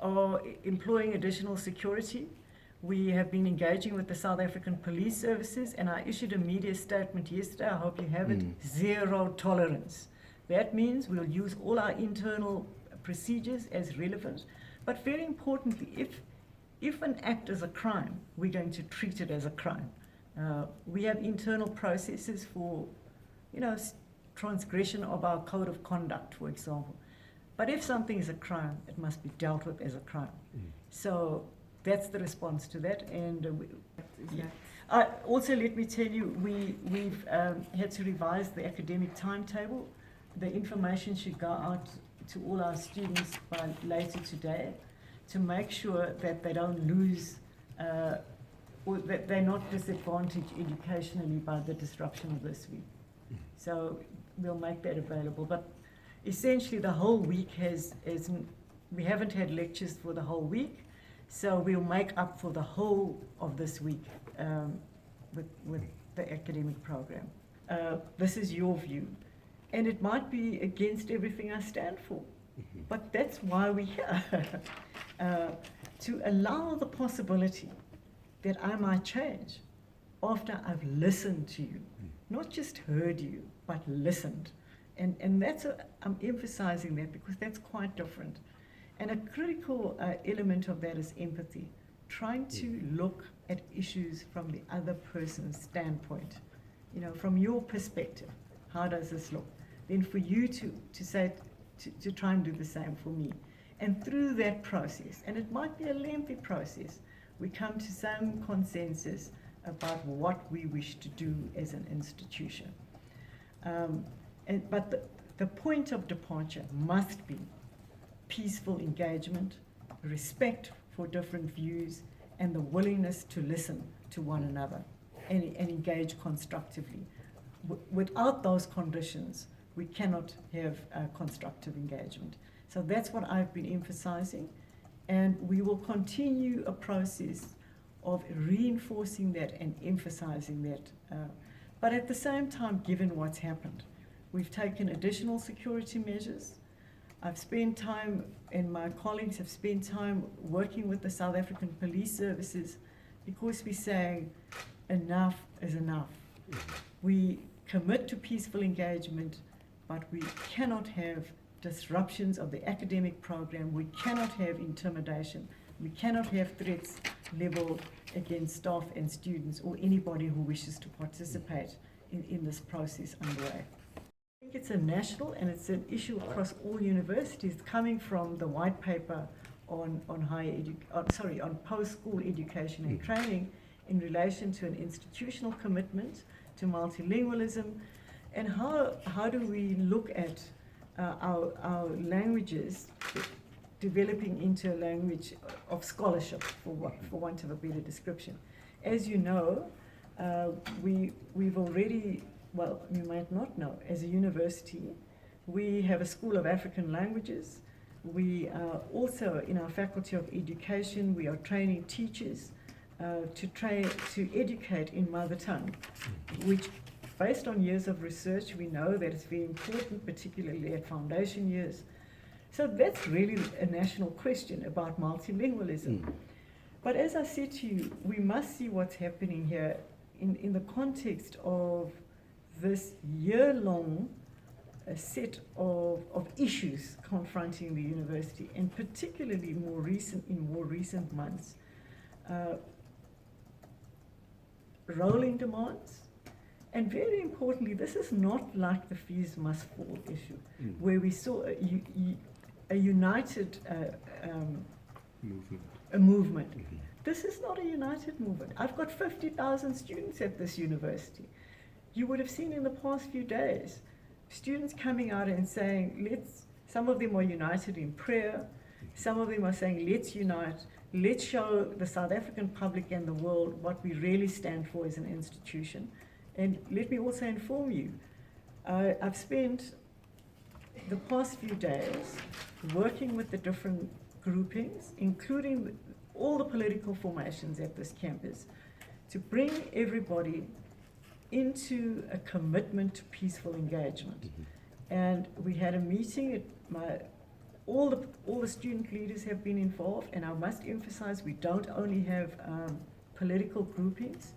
are employing additional security. We have been engaging with the South African Police Services, and I issued a media statement yesterday, I hope you have it, zero tolerance. That means we'll use all our internal procedures as relevant, but very importantly, if an act is a crime, we're going to treat it as a crime. We have internal processes for, transgression of our code of conduct, for example. But if something is a crime, it must be dealt with as a crime. So that's the response to that. And also, let me tell you, we've had to revise the academic timetable. The information should go out to all our students by later today to make sure that they don't lose or that they're not disadvantaged educationally by the disruption of this week. So we'll make that available. But essentially the whole week we haven't had lectures for the whole week, so we'll make up for the whole of this week with the academic program. This is your view, and it might be against everything I stand for, but that's why we're here, to allow the possibility that I might change after I've listened to you, not just heard you, but listened. And I'm emphasizing that because that's quite different. And a critical element of that is empathy, trying to look at issues from the other person's standpoint. From your perspective, how does this look? Then for you to try and do the same for me. And through that process, and it might be a lengthy process, we come to some consensus about what we wish to do as an institution. But the point of departure must be peaceful engagement, respect for different views, and the willingness to listen to one another and engage constructively. Without those conditions, we cannot have constructive engagement. So that's what I've been emphasizing, and we will continue a process of reinforcing that and emphasizing that. But at the same time, given what's happened, we've taken additional security measures. I've spent time, and my colleagues have spent time working with the South African Police Services, because we're saying enough is enough. We commit to peaceful engagement, but we cannot have disruptions of the academic program. We cannot have intimidation. We cannot have threats leveled against staff and students or anybody who wishes to participate in this process underway. I think it's a national, and it's an issue across all universities, coming from the white paper on post-school education and training in relation to an institutional commitment to multilingualism, and how do we look at our languages developing into a language of scholarship, for want of a better description. As you know, we've already, well, you might not know, as a university, we have a School of African Languages. We are also, in our Faculty of Education, we are training teachers to educate in mother tongue, which, based on years of research, we know that it's very important, particularly at foundation years. So that's really a national question about multilingualism. But as I said to you, we must see what's happening here in the context of this year-long set of issues confronting the university, and particularly in more recent months. Rolling demands, and very importantly, this is not like the fees must fall issue, where we saw a united movement. This is not a united movement. I've got 50,000 students at this university. You would have seen in the past few days students coming out and saying, some of them are united in prayer, some of them are saying, let's unite, let's show the South African public and the world what we really stand for as an institution. And let me also inform you, I've spent the past few days working with the different groupings, including all the political formations at this campus, to bring everybody into a commitment to peaceful engagement. And we had a meeting at all the student leaders have been involved, and I must emphasize we don't only have political groupings.